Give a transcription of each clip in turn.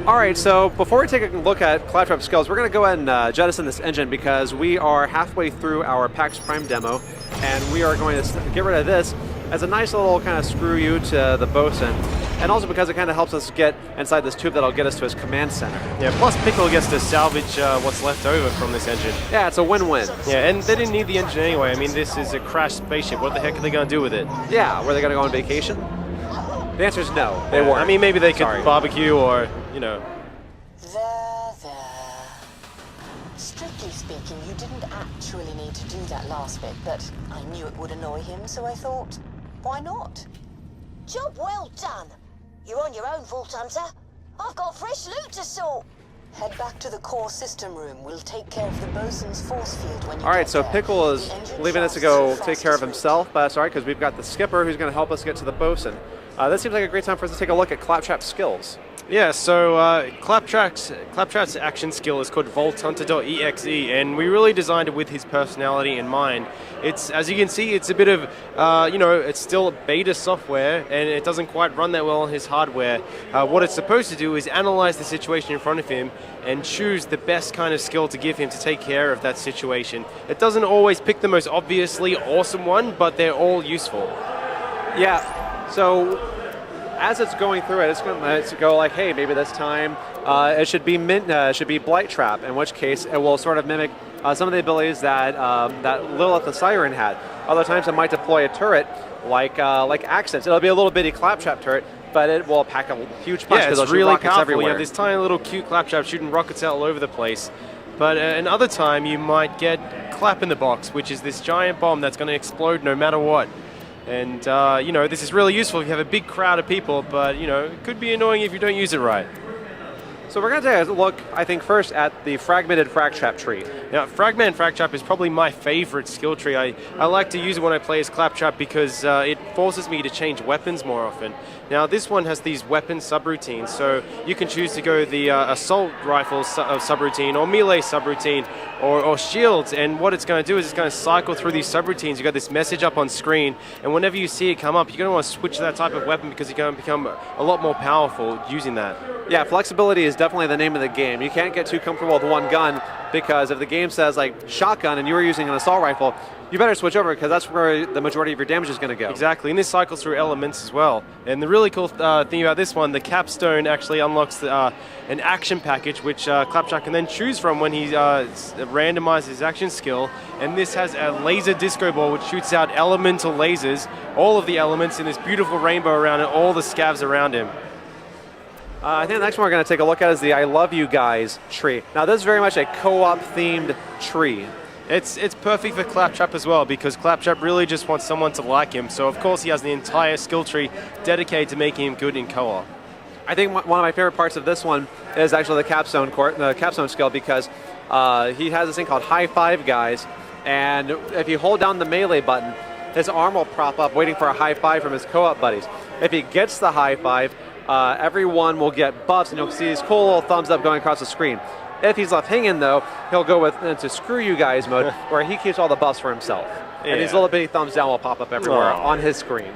Alright, so before we take a look at Claptrap skills, we're going to go ahead and jettison this engine because we are halfway through our PAX Prime demo, and we are going to get rid of this as a nice little kind of screw you to the bosun, and also because it kind of helps us get inside this tube that'll get us to his command center. Yeah, plus Pickle gets to salvage what's left over from this engine. Yeah, it's a win-win. Yeah, and they didn't need the engine anyway. I mean, this is a crashed spaceship. What the heck are they going to do with it? Yeah, were they going to go on vacation? The answer is no, they weren't. I mean, maybe they could barbecue or, you know. There. Strictly speaking, you didn't actually need to do that last bit, but I knew it would annoy him, so I thought, why not? Job well done. You're on your own, Vault Hunter. I've got fresh loot to sort. Head back to the core system room. We'll take care of the bosun's force field when you Alright, get so there. Pickle is leaving us to go take care of himself, but that's alright because we've got the skipper who's going to help us get to the bosun. This seems like a great time for us to take a look at Claptrap's skills. Yeah, so Claptrap's action skill is called VaultHunter.exe, and we really designed it with his personality in mind. It's, as you can see, it's a bit of, you know, it's still beta software, and it doesn't quite run that well on his hardware. What it's supposed to do is analyze the situation in front of him and choose the best kind of skill to give him to take care of that situation. It doesn't always pick the most obviously awesome one, but they're all useful. Yeah, so as it's going through it, it's going to go like, hey, maybe this time it should be Blight Trap, in which case it will sort of mimic some of the abilities that that Lilith the Siren had. Other times it might deploy a turret like Accents. It'll be a little bitty Claptrap turret, but it will pack a huge punch because it's really rockets powerful. everywhere. You have this tiny little cute Claptrap shooting rockets out all over the place. But another time you might get Clap in the Box, which is this giant bomb that's going to explode no matter what. And, you know, this is really useful if you have a big crowd of people, but, you know, it could be annoying if you don't use it right. So we're going to take a look, I think, first at the Fragmented Fragtrap tree. Now, Fragmented Fragtrap is probably my favorite skill tree. I like to use it when I play as Claptrap because it forces me to change weapons more often. Now, this one has these weapon subroutines, so you can choose to go the assault rifle subroutine or melee subroutine or shields, and what it's going to do is it's going to cycle through these subroutines. You've got this message up on screen, and whenever you see it come up, you're going to want to switch to that type of weapon because you're going to become a lot more powerful using that. Yeah, flexibility is definitely the name of the game. You can't get too comfortable with one gun because if the game says like shotgun and you were using an assault rifle, you better switch over because that's where the majority of your damage is going to go. Exactly, and this cycles through elements as well. And the really cool thing about this one, the capstone actually unlocks an action package which Claptrap can then choose from when he randomizes his action skill. And this has a laser disco ball which shoots out elemental lasers, all of the elements in this beautiful rainbow around it, all the scavs around him. I think the next one we're going to take a look at is the I Love You Guys tree. Now this is very much a co-op themed tree. It's perfect for Claptrap as well because Claptrap really just wants someone to like him. So of course he has the entire skill tree dedicated to making him good in co-op. I think one of my favorite parts of this one is actually the capstone skill because he has this thing called High Five Guys, and if you hold down the melee button, his arm will prop up waiting for a high five from his co-op buddies. If he gets the high five, everyone will get buffs, and you'll see these cool little thumbs up going across the screen. If he's left hanging, though, he'll go into Screw You Guys mode, where he keeps all the buffs for himself. Yeah. And these little bitty thumbs down will pop up everywhere on his screen.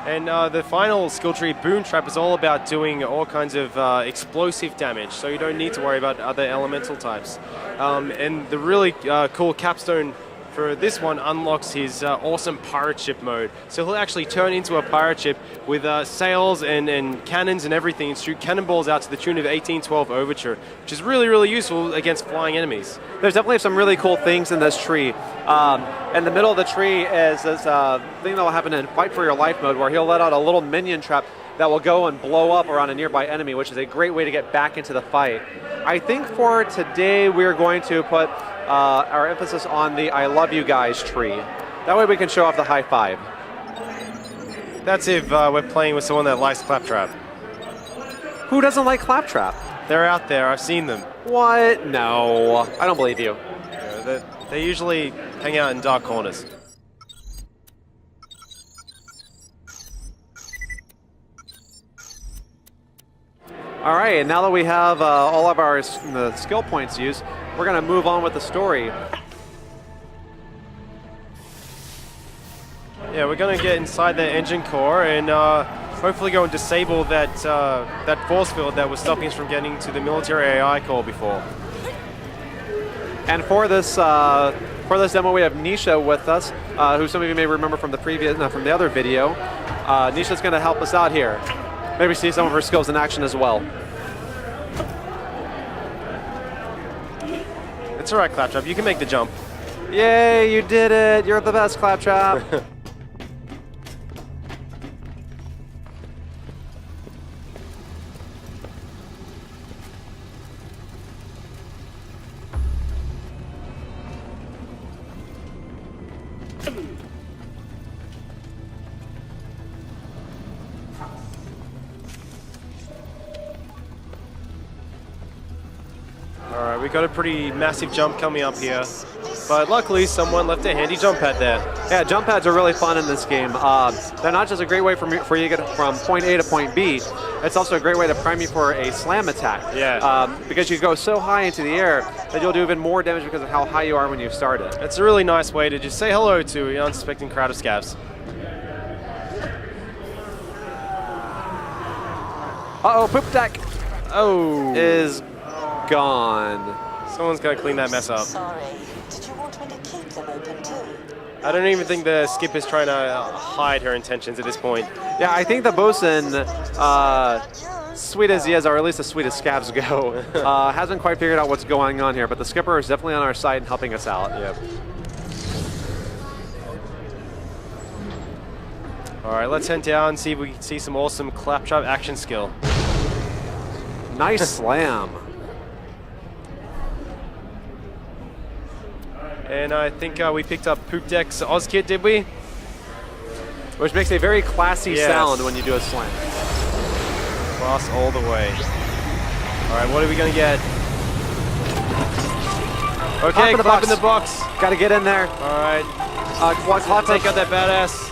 And the final skill tree, Boon Trap, is all about doing all kinds of explosive damage, so you don't need to worry about other elemental types. And the really cool capstone for this one unlocks his awesome pirate ship mode. So he'll actually turn into a pirate ship with sails and cannons and everything, and shoot cannonballs out to the tune of 1812 Overture, which is really, really useful against flying enemies. There's definitely some really cool things in this tree. In the middle of the tree is this thing that will happen in Fight for Your Life mode, where he'll let out a little minion trap that will go and blow up around a nearby enemy, which is a great way to get back into the fight. I think for today we're going to put our emphasis on the I Love You Guys tree. That way we can show off the high five. That's if we're playing with someone that likes Claptrap. Who doesn't like Claptrap? They're out there, I've seen them. What? No, I don't believe you. Yeah, they usually hang out in dark corners. All right, and now that we have all of our skill points used, we're going to move on with the story. Yeah, we're going to get inside the engine core and hopefully go and disable that that force field that was stopping us from getting to the military AI core before. And for this demo, we have Nisha with us, who some of you may remember from the from the other video. Nisha's going to help us out here. Maybe see some of her skills in action as well. It's all right, Claptrap. You can make the jump. Yay! You did it. You're the best, Claptrap. Alright, we got a pretty massive jump coming up here, but luckily someone left a handy jump pad there. Yeah, jump pads are really fun in this game. They're not just a great way for you to get from point A to point B, it's also a great way to prime you for a slam attack. Yeah. Because you go so high into the air that you'll do even more damage because of how high you are when you start it. It's a really nice way to just say hello to an unsuspecting crowd of scavs. Uh-oh, poop deck Oh. is gone. Someone's got to clean that mess up. Sorry. Did you want me to keep them open too? I don't even think the skip is trying to hide her intentions at this point. Yeah, I think the bosun, sweet as he is, or at least as sweet as scavs go, hasn't quite figured out what's going on here, but the skipper is definitely on our side and helping us out. Yep. Alright, let's head down and see if we can see some awesome Claptrap action skill. Nice slam. And I think we picked up Poop Deck's Oz Kit, did we? Which makes a very classy Yes. sound when you do a slam. Class all the way. Alright, what are we going to get? Okay, clap in the box. Got to get in there. Alright, Hot take out that badass.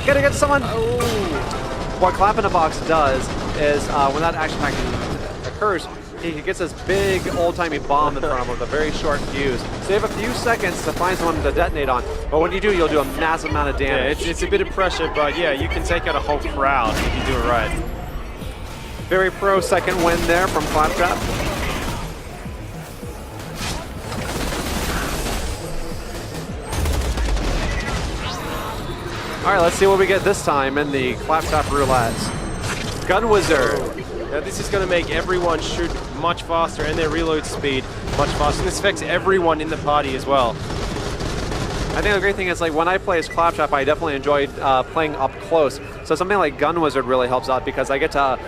Gotta get someone. What Clap in a Box does is when that action pack occurs, he gets this big old-timey bomb in front of him with a very short fuse. So you have a few seconds to find someone to detonate on, but when you do, you'll do a massive amount of Yeah, damage. it's a bit of pressure, but yeah, you can take out a whole crowd if you do it right. Very pro second win there from Claptrap. All right, let's see what we get this time in the Claptrap roulette. Gun Wizard. Now this is going to make everyone shoot much faster and their reload speed much faster. And this affects everyone in the party as well. I think the great thing is, like, when I play as Claptrap, I definitely enjoy playing up close. So something like Gun Wizard really helps out because I get to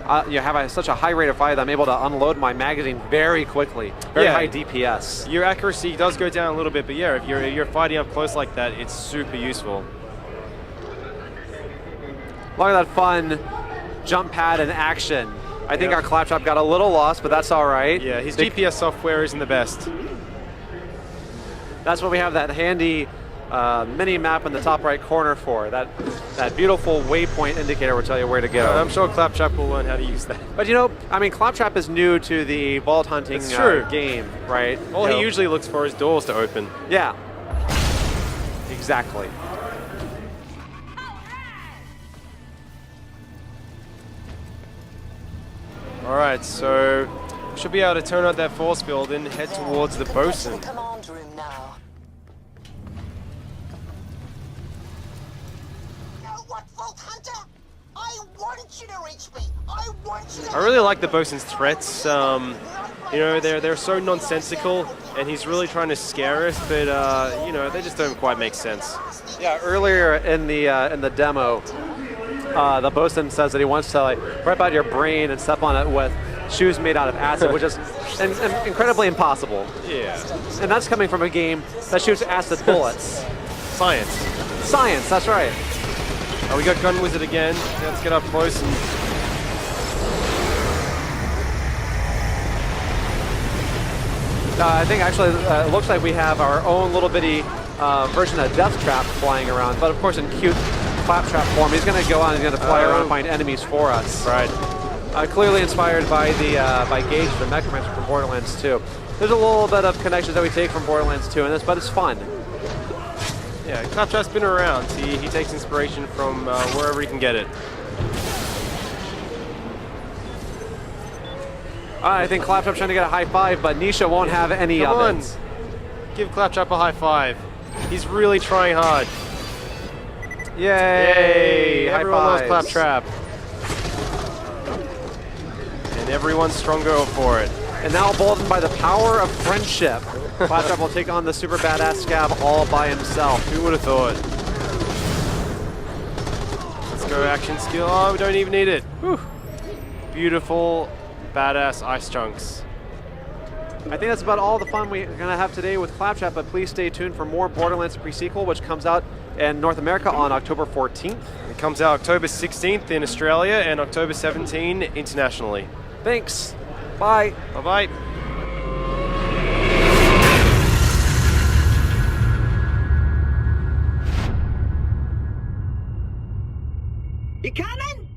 have such a high rate of fire that I'm able to unload my magazine very quickly. Very high DPS. Your accuracy does go down a little bit, but yeah, if you're fighting up close like that, it's super useful. Look at that fun jump pad in action. I think our Claptrap got a little lost, but that's all right. Yeah, his GPS software isn't the best. That's what we have that handy mini map in the top right corner for. That beautiful waypoint indicator will tell you where to go. I'm sure Claptrap will learn how to use that. But you know, I mean, Claptrap is new to the vault hunting game, right? All he usually looks for is doors to open. Yeah. Exactly. Alright, so we should be able to turn out that force field and head towards the bosun. Command room now. You know what, Vault Hunter? I want you to reach me. I want you to. I really like the bosun's threats. You know, they're so nonsensical, and he's really trying to scare us, but you know, they just don't quite make sense. Yeah, earlier in the demo, the bosun says that he wants to like rip out your brain and step on it with shoes made out of acid, which is incredibly impossible. Yeah. And that's coming from a game that shoots acid bullets. Science. Science, that's right. Oh, we got Gun Wizard again. Let's get up close and... I think actually it looks like we have our own little bitty version of Death Trap flying around, but of course in cute Claptrap form. He's going to go on and he's going to fly around and find enemies for us. Right. Clearly inspired by by Gage, the Necromancer from Borderlands 2. There's a little bit of connections that we take from Borderlands 2 in this, but it's fun. Yeah, Claptrap's been around. He takes inspiration from wherever he can get it. I think Claptrap's trying to get a high five, but Nisha won't have any Come of on. it. Give Claptrap a high five. He's really trying hard. Yay! High Everyone loves fives. Claptrap. And everyone's stronger for it. And now emboldened by the power of friendship, Claptrap will take on the super badass Scab all by himself. Who would have thought? Let's go action skill. Oh, we don't even need it. Whew. Beautiful, badass ice chunks. I think that's about all the fun we're going to have today with Claptrap, but please stay tuned for more Borderlands pre-sequel, which comes out in North America on October 14th. It comes out October 16th in Australia and October 17th internationally. Thanks. Bye. Bye-bye. You coming?